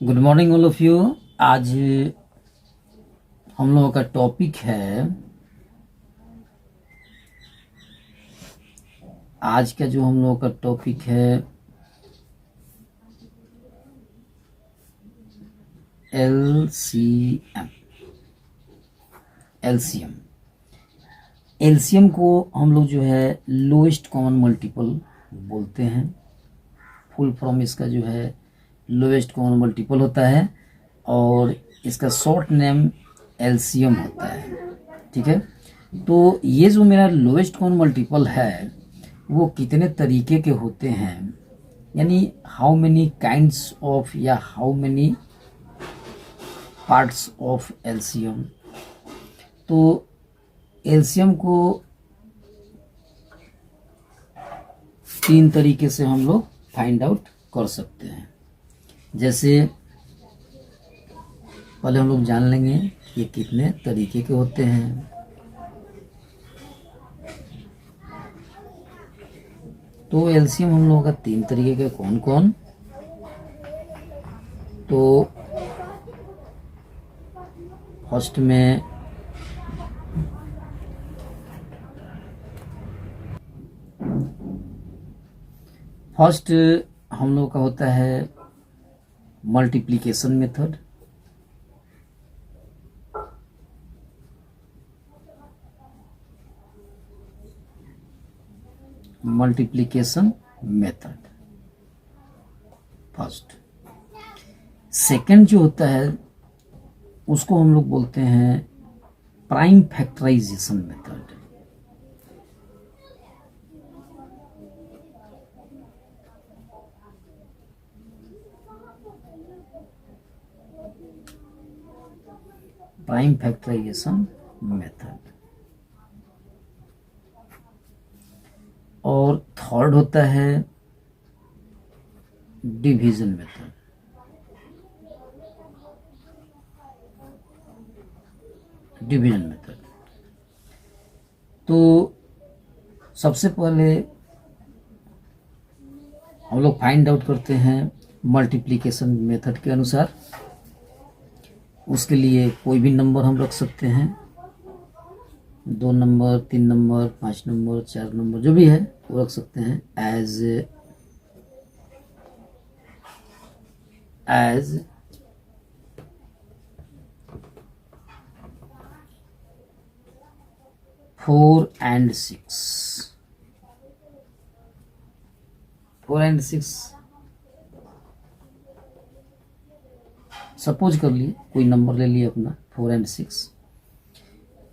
Good morning all of you. आज हम लोगों का टॉपिक है, आज का जो हम लोगों का टॉपिक है एलसीएम। एलसीएम को हम लोग जो है लोएस्ट कॉमन मल्टीपल बोलते हैं। फुल फॉर्म इसका जो है लोएस्ट कॉमन मल्टीपल होता है और इसका शॉर्ट नेम एलसीएम होता है। ठीक है, तो ये जो मेरा लोएस्ट कॉमन मल्टीपल है वो कितने तरीके के होते हैं, यानी हाउ मेनी काइंड्स ऑफ या how many parts of LCM. तो एलसीएम को 3 तरीके से हम लोग फाइंड आउट कर सकते हैं। जैसे पहले हम लोग जान लेंगे ये कितने तरीके के होते हैं। तो एलसीएम हम लोगों का 3 तरीके के कौन कौन, तो फर्स्ट में हम लोग का होता है मल्टीप्लिकेशन मेथड। फर्स्ट। सेकंड जो होता है उसको हम लोग बोलते हैं प्राइम फैक्टराइजेशन मेथड। और थर्ड होता है डिवीजन मेथड। तो सबसे पहले हम लोग फाइंड आउट करते हैं मल्टीप्लिकेशन मेथड के अनुसार। उसके लिए कोई भी नंबर हम रख सकते हैं, 2 नंबर, 3 नंबर, 5 नंबर, 4 नंबर, जो भी है वो रख सकते हैं एज 4 and 6। 4 and 6 सपोज कर लिए, कोई नंबर ले लिए अपना 4 and 6।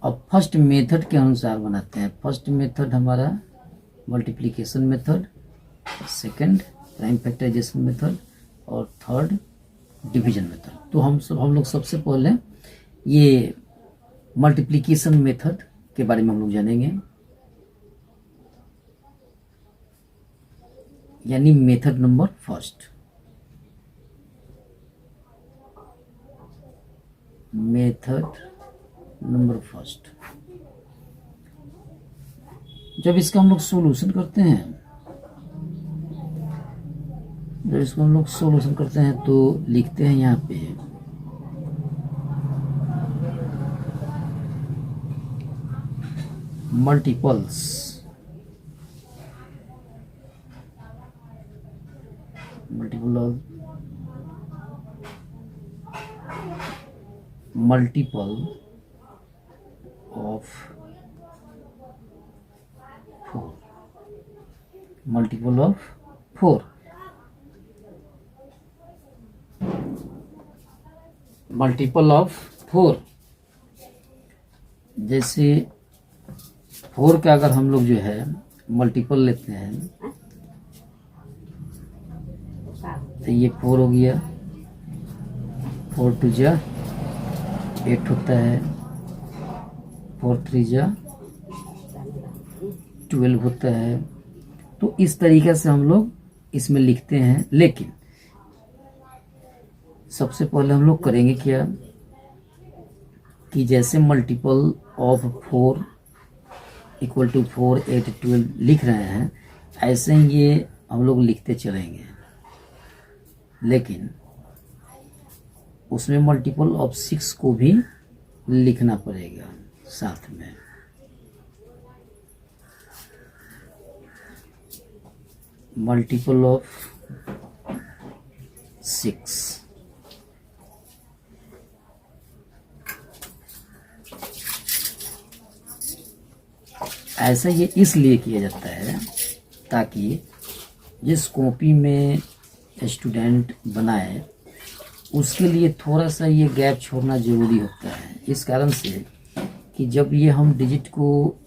अब फर्स्ट मेथड के अनुसार बनाते हैं। फर्स्ट मेथड हमारा multiplication method, second prime factorisation method और थर्ड डिवीजन मेथड। तो हम लोग सबसे पहले ये मल्टीप्लिकेशन मेथड के बारे में हम लोग जानेंगे, यानी मेथड नंबर फर्स्ट। जब इसका हम लोग सॉल्यूशन करते हैं, तो लिखते हैं यहाँ पे multiples multiple of 4। Multiple of 4। जैसे 4 का अगर हम लोग जो है मल्टीपल लेते हैं तो ये 4 हो गया, 4 2 जा 8 होता है, 4 3 जा 12 होता है। तो इस तरीके से हम लोग इसमें लिखते हैं। लेकिन सबसे पहले हम लोग करेंगे क्या कि जैसे मल्टीपल ऑफ 4 इक्वल टू 4 8 12 लिख रहे हैं, ऐसे ही ये हम लोग लिखते चलेंगे। लेकिन उसमें मल्टीपल ऑफ 6 को भी लिखना पड़ेगा साथ में। मल्टीपल ऑफ 6, ऐसा ये इसलिए किया जाता है ताकि जिस कॉपी में स्टूडेंट बनाए उसके लिए थोड़ा सा ये गैप छोड़ना ज़रूरी होता है, इस कारण से कि जब ये हम डिजिट को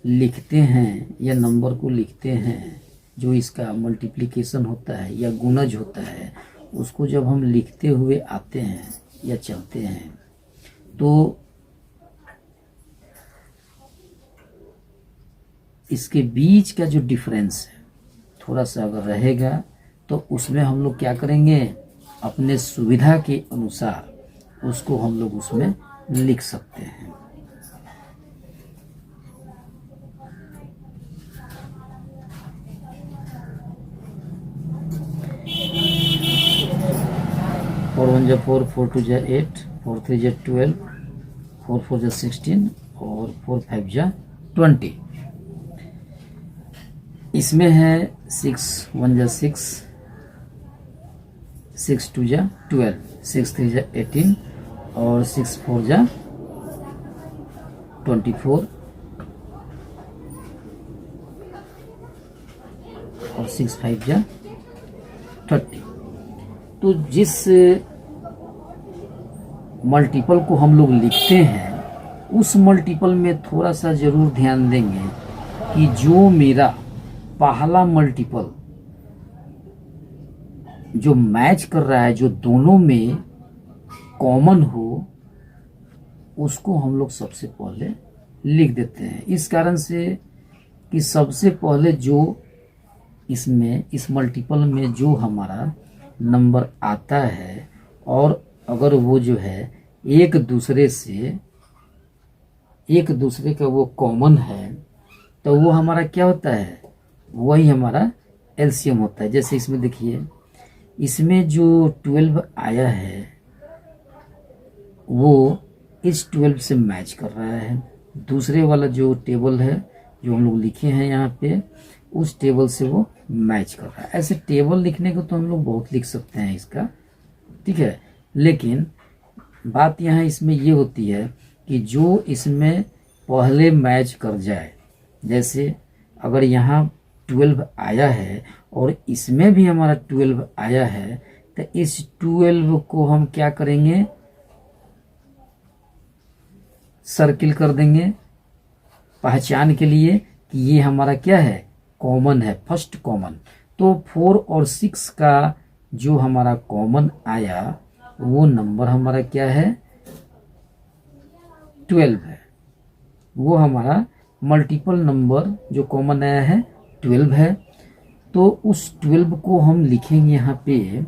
लिखते हैं या नंबर को लिखते हैं, जो इसका मल्टीप्लिकेशन होता है या गुणज होता है, उसको जब हम लिखते हुए आते हैं या चलते हैं तो इसके बीच का जो डिफरेंस है थोड़ा सा अगर रहेगा तो उसमें हम लोग क्या करेंगे, अपने सुविधा के अनुसार उसको हम लोग उसमें लिख सकते हैं। फोर 1 जा 4, 4 2 जा 8, 4 3 जा 12, 4 4 जा 16 और 4 5 जा 20। इसमें है 6 1 जा 6, 6 2 जा 12, 6 3 जा 18 और 6 4 जा 24 और 6 5 जा 30। तो जिस मल्टीपल को हम लोग लिखते हैं उस मल्टीपल में थोड़ा सा ज़रूर ध्यान देंगे कि जो मेरा पहला मल्टीपल जो मैच कर रहा है, जो दोनों में कॉमन हो, उसको हम लोग सबसे पहले लिख देते हैं। इस कारण से कि सबसे पहले जो इसमें इस मल्टीपल में जो हमारा नंबर आता है और अगर वो जो है एक दूसरे का वो कॉमन है तो वो हमारा क्या होता है, वही हमारा एलसीएम होता है। जैसे इसमें देखिए, इसमें जो 12 आया है वो इस 12 से मैच कर रहा है। दूसरे वाला जो टेबल है जो हम लोग लिखे हैं यहाँ पे, उस टेबल से वो मैच कर रहा है। ऐसे टेबल लिखने को तो हम लोग बहुत लिख सकते हैं इसका, ठीक है, लेकिन बात यहाँ इसमें ये होती है कि जो इसमें पहले मैच कर जाए, जैसे अगर यहाँ 12 आया है और इसमें भी हमारा 12 आया है, तो इस 12 को हम क्या करेंगे, सर्किल कर देंगे पहचान के लिए कि ये हमारा क्या है, कॉमन है, फर्स्ट कॉमन। तो 4 और 6 का जो हमारा कॉमन आया वो नंबर हमारा क्या है, 12 है। वो हमारा मल्टीपल नंबर जो कॉमन आया है 12 है। तो उस 12 को हम लिखेंगे यहाँ पे,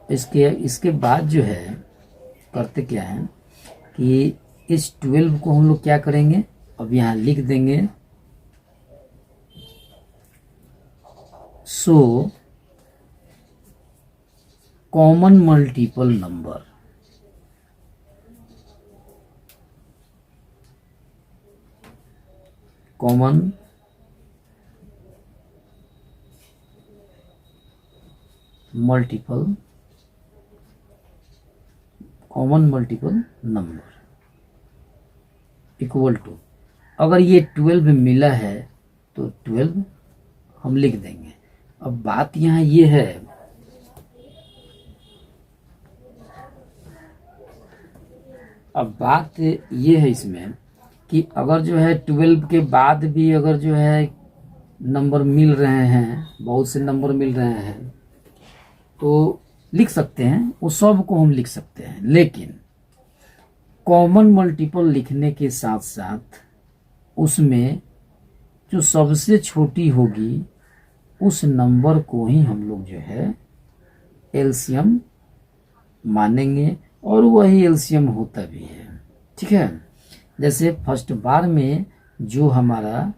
इसके बाद जो है करते क्या है कि इस 12 को हम लोग क्या करेंगे, अब यहाँ लिख देंगे so common multiple number. Common multiple number equal to, अगर ये 12 मिला है तो 12 हम लिख देंगे। अब बात यहाँ ये है इसमें कि अगर जो है 12 के बाद भी अगर जो है नंबर मिल रहे हैं, बहुत से नंबर मिल रहे हैं, तो लिख सकते हैं, वो सब को हम लिख सकते हैं। लेकिन कॉमन मल्टीपल लिखने के साथ साथ उसमें जो सबसे छोटी होगी उस नंबर को ही हम लोग जो है एलसीएम मानेंगे, और वही एलसीएम होता भी है, ठीक है। जैसे फर्स्ट बार में जो हमारा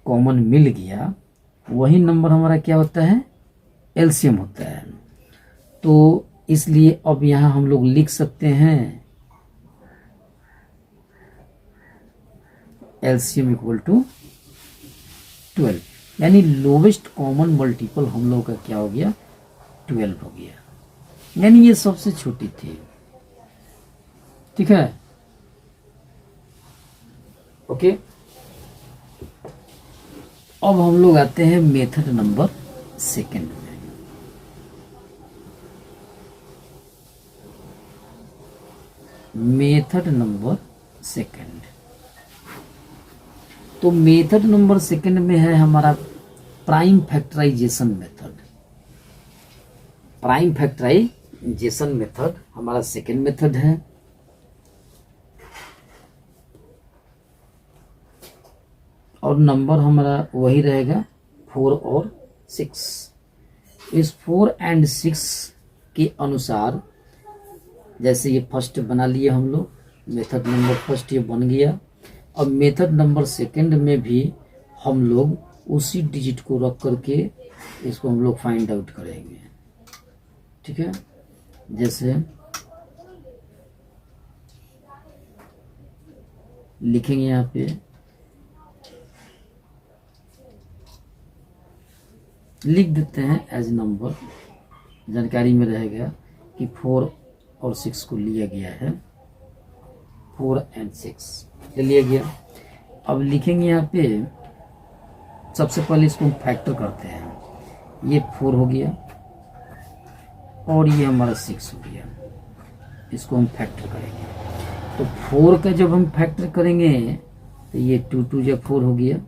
कॉमन मिल गया वही नंबर हमारा क्या होता है, एलसीएम होता है। तो इसलिए अब यहाँ हम लोग लिख सकते हैं एलसीएम इक्वल टू 12, यानी लोवेस्ट कॉमन मल्टीपल हम लोग का क्या हो गया, 12 हो गया, यानी ये सबसे छोटी थी। ठीक है, ओके। अब हम लोग आते हैं मेथड नंबर सेकंड में। मेथड नंबर सेकंड, तो मेथड नंबर सेकंड में है हमारा prime factorisation method. Prime factorisation method हमारा सेकंड मेथड है। और नंबर हमारा वही रहेगा 4 और 6। इस 4 और 6 के अनुसार, जैसे ये फर्स्ट बना लिए हम लोग, मेथड नंबर फर्स्ट ये बन गया। अब मेथड नंबर सेकंड में भी हम लोग उसी डिजिट को रख करके इसको हम लोग फाइंड आउट करेंगे। ठीक है, जैसे लिखेंगे यहाँ पे, लिख देते हैं एज नंबर, जानकारी में रहेगा कि 4 और 6 को लिया गया है, 4 और 6 लिया गया। अब लिखेंगे यहाँ पे, सबसे पहले इसको हम फैक्टर करते हैं। ये 4 हो गया और ये हमारा 6 हो गया, इसको हम फैक्टर करेंगे। तो 4 का जब हम फैक्टर करेंगे तो ये 2 2 या 4 हो गया,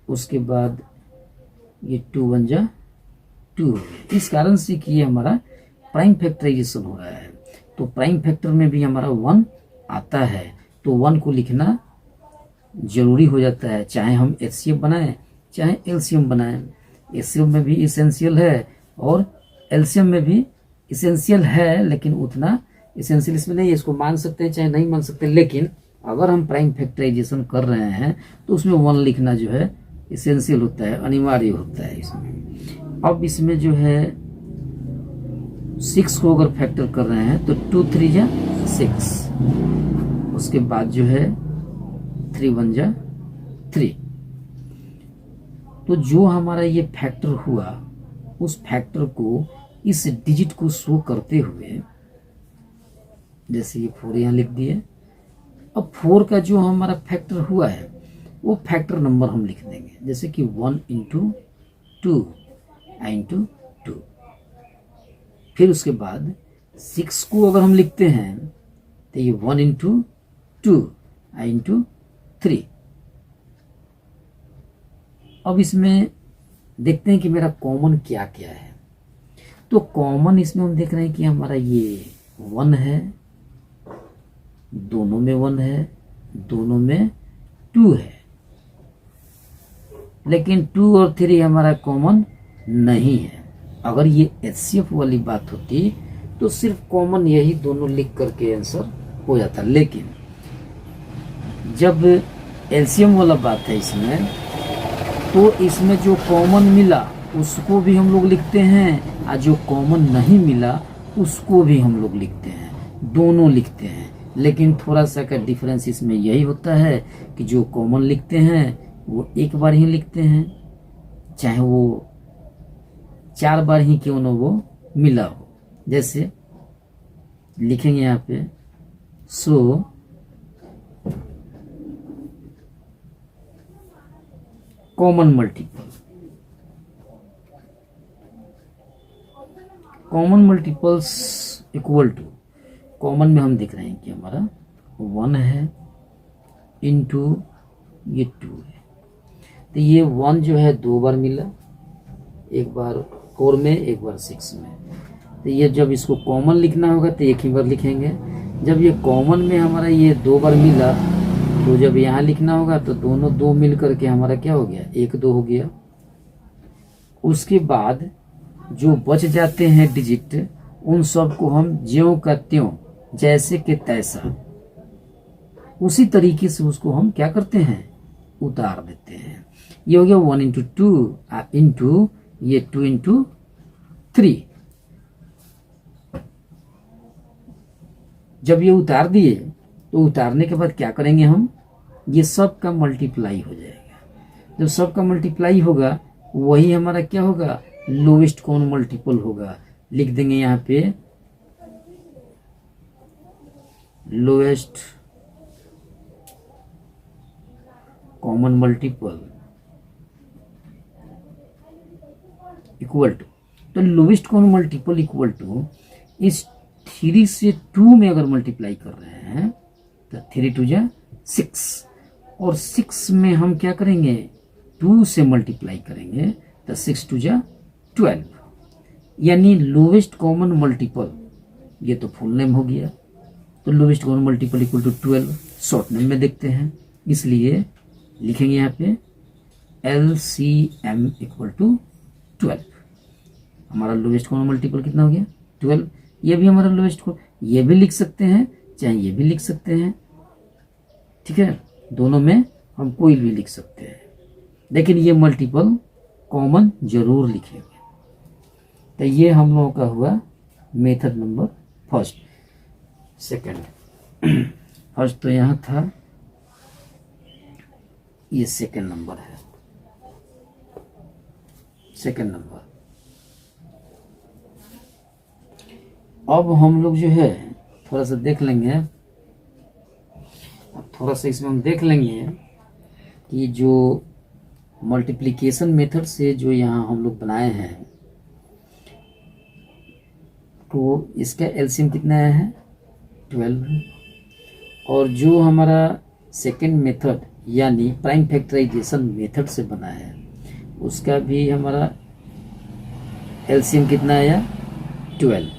उसके बाद ये 2 1 जा 2 हो गया। इस कारण से कि ये हमारा प्राइम फैक्टराइजेशन हो रहा है। तो प्राइम फैक्टर में भी हमारा 1 आता है, तो 1 को लिखना जरूरी हो जाता है, चाहे हम एचसीएफ बनाएं चाहे एलसीएम बनाएं। एचसीएफ में भी इसेंशियल है और एलसीएम में भी इसेंशियल है, लेकिन उतना इसेंशियल इसमें नहीं है। इसको मान सकते हैं चाहे नहीं मान सकते, लेकिन अगर हम प्राइम फैक्टराइजेशन कर रहे हैं तो उसमें 1 लिखना जो है इसेंशियल होता है, अनिवार्य होता है इसमें। अब इसमें जो है 6 को अगर फैक्टर कर रहे हैं तो 2 3 जा 6, उसके बाद जो है 3 1 जा 3। तो जो हमारा ये फैक्टर हुआ, उस फैक्टर को इस डिजिट को शो करते हुए, जैसे ये 4 यहाँ लिख दिए। अब 4 का जो हमारा फैक्टर हुआ है वो फैक्टर नंबर हम लिख देंगे, जैसे कि 1 × 2 × 2। फिर उसके बाद 6 को अगर हम लिखते हैं तो ये 1 × 2 × 3। अब इसमें देखते हैं कि मेरा कॉमन क्या क्या है। तो कॉमन इसमें हम देख रहे हैं कि हमारा ये 1 है, दोनों में 1 है, दोनों में 2 है, लेकिन 2 और 3 हमारा कॉमन नहीं है। अगर ये एचसीएफ वाली बात होती तो सिर्फ कॉमन यही दोनों लिख करके आंसर हो जाता, लेकिन जब एलसीएम वाला बात है इसमें, तो इसमें जो कॉमन मिला उसको भी हम लोग लिखते हैं और जो कॉमन नहीं मिला उसको भी हम लोग लिखते हैं, दोनों लिखते हैं। लेकिन थोड़ा सा का डिफरेंस इसमें यही होता है कि जो कॉमन लिखते हैं वो एक बार ही लिखते हैं, चाहे वो 4 बार ही क्यों ना वो मिला हो। जैसे लिखेंगे यहाँ पे, so common multiple, common multiples equal to, common में हम देख रहे हैं कि हमारा 1 है इंटू ये 2 है। तो ये 1 जो है 2 बार मिला, एक बार 4 में एक बार 6 में। तो ये जब इसको कॉमन लिखना होगा तो एक ही बार लिखेंगे। जब ये कॉमन में हमारा ये 2 बार मिला, तो जब यहाँ लिखना होगा तो दोनों 2 मिल करके हमारा क्या हो गया, 1 2 हो गया। उसके बाद जो बच जाते हैं डिजिट, उन सब को हम ज्यों का त्यों, जैसे के तैसा, उसी तरीके से उसको हम क्या करते हैं, उतार देते हैं। ये हो गया 1 इंटू टू इंटू ये 2 इंटू 3। जब ये उतार दिए तो उतारने के बाद क्या करेंगे हम, ये सब का मल्टीप्लाई हो जाएगा। जब सब का मल्टीप्लाई होगा वही हमारा क्या होगा, लोवेस्ट कॉमन मल्टीपल होगा। लिख देंगे यहाँ पे lowest common multiple equal to, तो lowest common multiple equal to इस 3 से 2 में अगर मल्टीप्लाई कर रहे हैं तो 3 2 जा 6, और 6 में हम क्या करेंगे 2 से मल्टीप्लाई करेंगे तो 6 2 जा 12, यानी लोवेस्ट कॉमन मल्टीपल, ये तो फुल नेम हो गया। तो lowest common multiple equal to 12 short name में देखते हैं, इसलिए लिखेंगे यहाँ पे LCM इक्वल टू 12। हमारा लोवेस्ट कॉमन मल्टीपल कितना हो गया 12। ये भी हमारा लोवेस्ट को, ये भी लिख सकते हैं चाहे ये भी लिख सकते हैं, ठीक है, दोनों में हम कोई भी लिख सकते हैं, लेकिन ये मल्टीपल कॉमन जरूर लिखेंगे। तो ये हम लोगों का हुआ method number first. Second first तो यहाँ था, ये सेकंड नंबर है, सेकंड नंबर। अब हम लोग जो है थोड़ा सा देख लेंगे, अब थोड़ा सा इसमें हम देख लेंगे कि जो मल्टीप्लिकेशन मेथड से जो यहाँ हम लोग बनाए हैं तो इसका एलसीएम कितना आया है 12 है, और जो हमारा सेकंड मेथड यानी प्राइम फैक्टराइजेशन मेथड से बना है उसका भी हमारा एलसीएम कितना आया 12।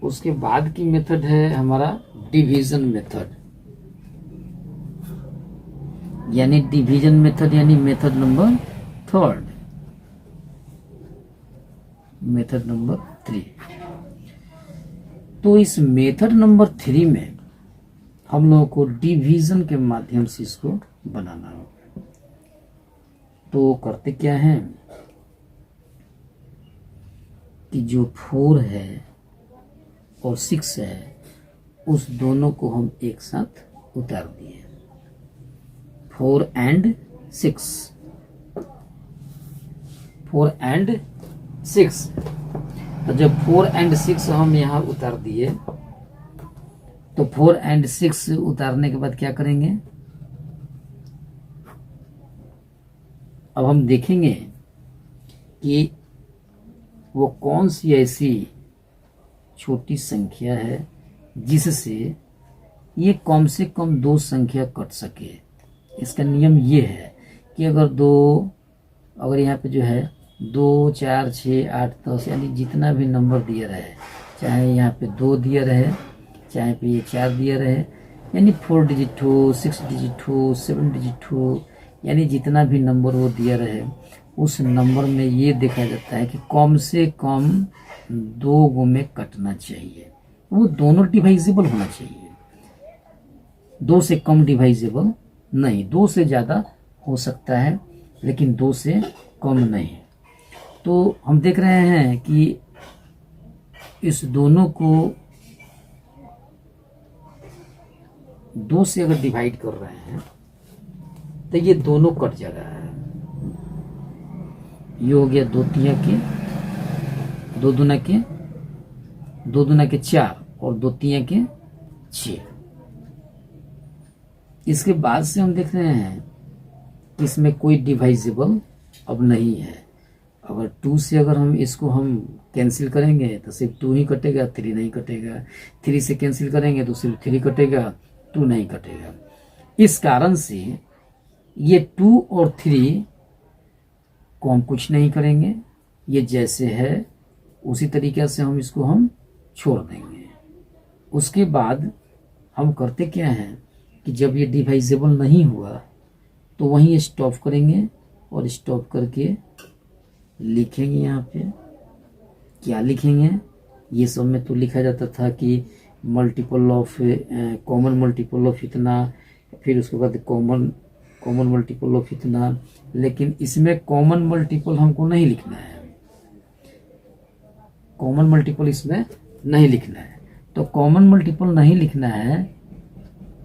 उसके बाद की मेथड है हमारा डिवीजन मेथड, यानी डिवीजन मेथड यानी method number third, method number 3। तो इस मेथड नंबर 3 में हम लोगों को डिवीजन के माध्यम से इसको बनाना होगा। तो करते क्या हैं कि जो 4 है और 6 है उस दोनों को हम एक साथ उतार दिए, 4 and 6, 4 and 6। तो जब 4 and 6 हम यहाँ उतार दिए तो 4 and 6 उतारने के बाद क्या करेंगे, अब हम देखेंगे कि वो कौन सी ऐसी छोटी संख्या है जिससे ये कम से कम 2 संख्या कट सके। इसका नियम ये है कि अगर यहाँ पे जो है 2 4 6 8 10 यानी जितना भी नंबर दिया रहे, चाहे यहाँ पे 2 दिया रहे चाहे पे ये 4 दिया रहे, यानी 4 डिजिट हो 6 डिजिट हो 7 डिजिट हो, यानी जितना भी नंबर वो दिया रहे उस नंबर में ये देखा जाता है कि कम से कम 2 गो में कटना चाहिए, वो दोनों डिवाइजेबल होना चाहिए, 2 से कम डिवाइजेबल नहीं, 2 से ज़्यादा हो सकता है लेकिन 2 से कम नहीं। तो हम देख रहे हैं कि इस दोनों को 2 से अगर डिवाइड कर रहे हैं तो ये दोनों कट जा रहा है। ये हो गया 2 तिया के 2 दूना के 4 और 2 तिया के 6। इसके बाद से हम देख रहे हैं कि इसमें कोई डिवाइजेबल अब नहीं है। अगर 2 से अगर हम इसको हम कैंसिल करेंगे तो सिर्फ 2 ही कटेगा, 3 नहीं कटेगा। 3 से कैंसिल करेंगे तो सिर्फ 3 कटेगा, 2 नहीं कटेगा। इस कारण से ये 2 और 3 को हम कुछ नहीं करेंगे, ये जैसे है उसी तरीके से हम इसको हम छोड़ देंगे। उसके बाद हम करते क्या हैं कि जब ये डिवाइजेबल नहीं हुआ तो वहीं स्टॉप करेंगे और स्टॉप करके लिखेंगे। यहाँ पे क्या लिखेंगे, ये सब में तो लिखा जाता था कि multiple of common multiple of इतना, फिर उसके बाद कॉमन मल्टीपल ऑफ इतना, लेकिन इसमें कॉमन मल्टीपल हमको नहीं लिखना है, कॉमन मल्टीपल इसमें नहीं लिखना है। तो कॉमन मल्टीपल नहीं लिखना है,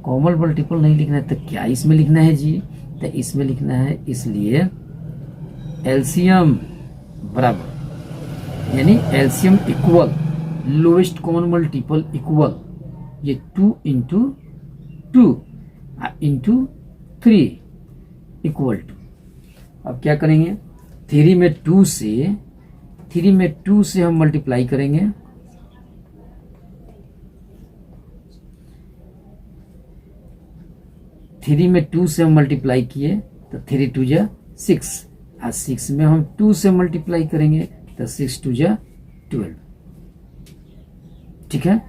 कॉमन मल्टीपल नहीं लिखना है तो क्या इसमें लिखना है जी? तो इसमें लिखना है, इसलिए एलसीएम बराबर, यानी LCM equal lowest common multiple equal ये 2 इंटू 2 इंटू 3 इक्वल टू, अब क्या करेंगे 3 में 2 से हम मल्टीप्लाई करेंगे, 3 में 2 से हम मल्टीप्लाई किए तो 3 2 जा 6, और 6 में हम 2 से मल्टीप्लाई करेंगे तो 6 2 जा 12। ठीक है,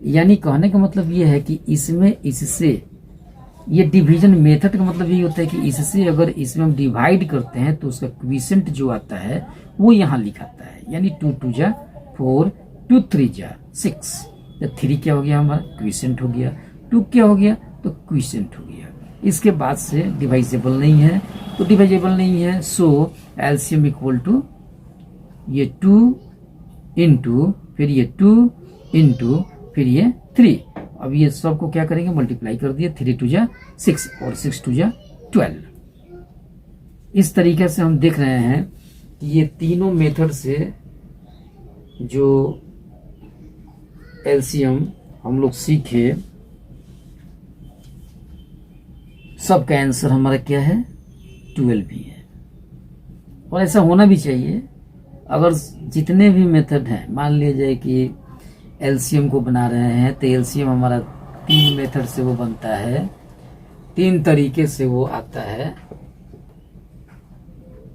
यानी कहने का मतलब ये है कि इसमें इससे, ये डिवीजन मेथड का मतलब ये होता है कि इससे अगर इसमें हम डिवाइड करते हैं तो उसका क्विसेंट जो आता है वो यहाँ लिखाता है, यानी 2 2 जा 4, 2 3 जा 6, तो 3 क्या हो गया हमारा क्विसेंट हो गया, 2 क्या हो गया तो क्विसेंट हो गया। इसके बाद से डिवाइजेबल नहीं है, तो डिवाइजेबल नहीं है, सो एलसीएम इक्वल टू ये 2 इंटू फिर ये 2 इंटू फिर ये 3। अब ये सब को क्या करेंगे मल्टीप्लाई कर दिए, 3 2 जा 6 और 6 2 जा 12। इस तरीके से हम देख रहे हैं कि ये तीनों मेथड से जो एलसीएम हम लोग सीखे, सबका आंसर हमारा क्या है 12 ही है। और ऐसा होना भी चाहिए, अगर जितने भी मेथड हैं, मान लिया जाए कि एलसीएम को बना रहे हैं तो एलसीएम हमारा 3 मेथड से वो बनता है, 3 तरीके से वो आता है,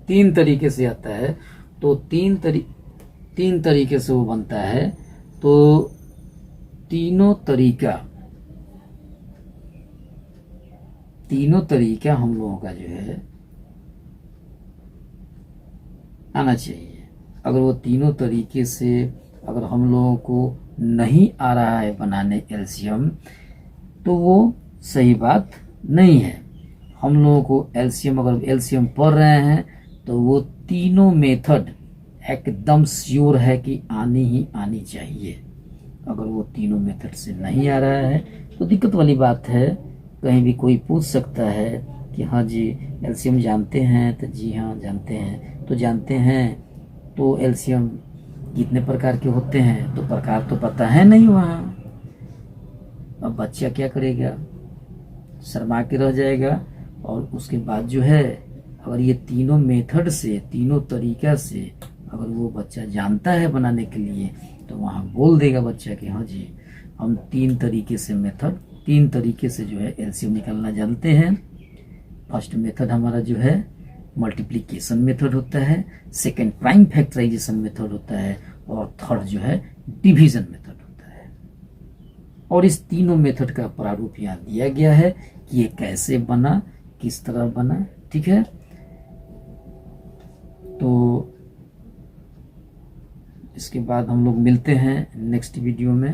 3 तरीके से आता है, तो 3 तरीके से वो बनता है, तो तीनों तरीका हम लोगों का जो है आना चाहिए। अगर वो तीनों तरीके से अगर हम लोगों को नहीं आ रहा है बनाने एलसीएम, तो वो सही बात नहीं है। हम लोगों को एलसीएम, अगर एलसीएम पढ़ रहे हैं तो वो तीनों मेथड एकदम श्योर है कि आनी ही आनी चाहिए। अगर वो तीनों मेथड से नहीं आ रहा है तो दिक्कत वाली बात है। कहीं भी कोई पूछ सकता है कि हाँ जी एलसीएम जानते हैं, तो जी हाँ जानते हैं, तो जानते हैं तो एलसीएम कितने प्रकार के होते हैं, तो प्रकार तो पता है नहीं वहाँ। अब बच्चा क्या करेगा, शर्मा के रह जाएगा। और उसके बाद जो है अगर ये तीनों मेथड से, तीनों तरीका से अगर वो बच्चा जानता है बनाने के लिए, तो वहाँ बोल देगा बच्चा कि हाँ जी हम 3 तरीके से मेथड, 3 तरीके से जो है एलसीएम निकालना जानते हैं। फर्स्ट मेथड हमारा जो है मल्टीप्लिकेशन मेथड होता है, सेकंड प्राइम फैक्टराइजेशन मेथड होता है, और थर्ड जो है डिवीजन मेथड होता है। और इस तीनों मेथड का प्रारूप यहाँ दिया गया है कि ये कैसे बना, किस तरह बना। ठीक है, तो इसके बाद हम लोग मिलते हैं नेक्स्ट वीडियो में।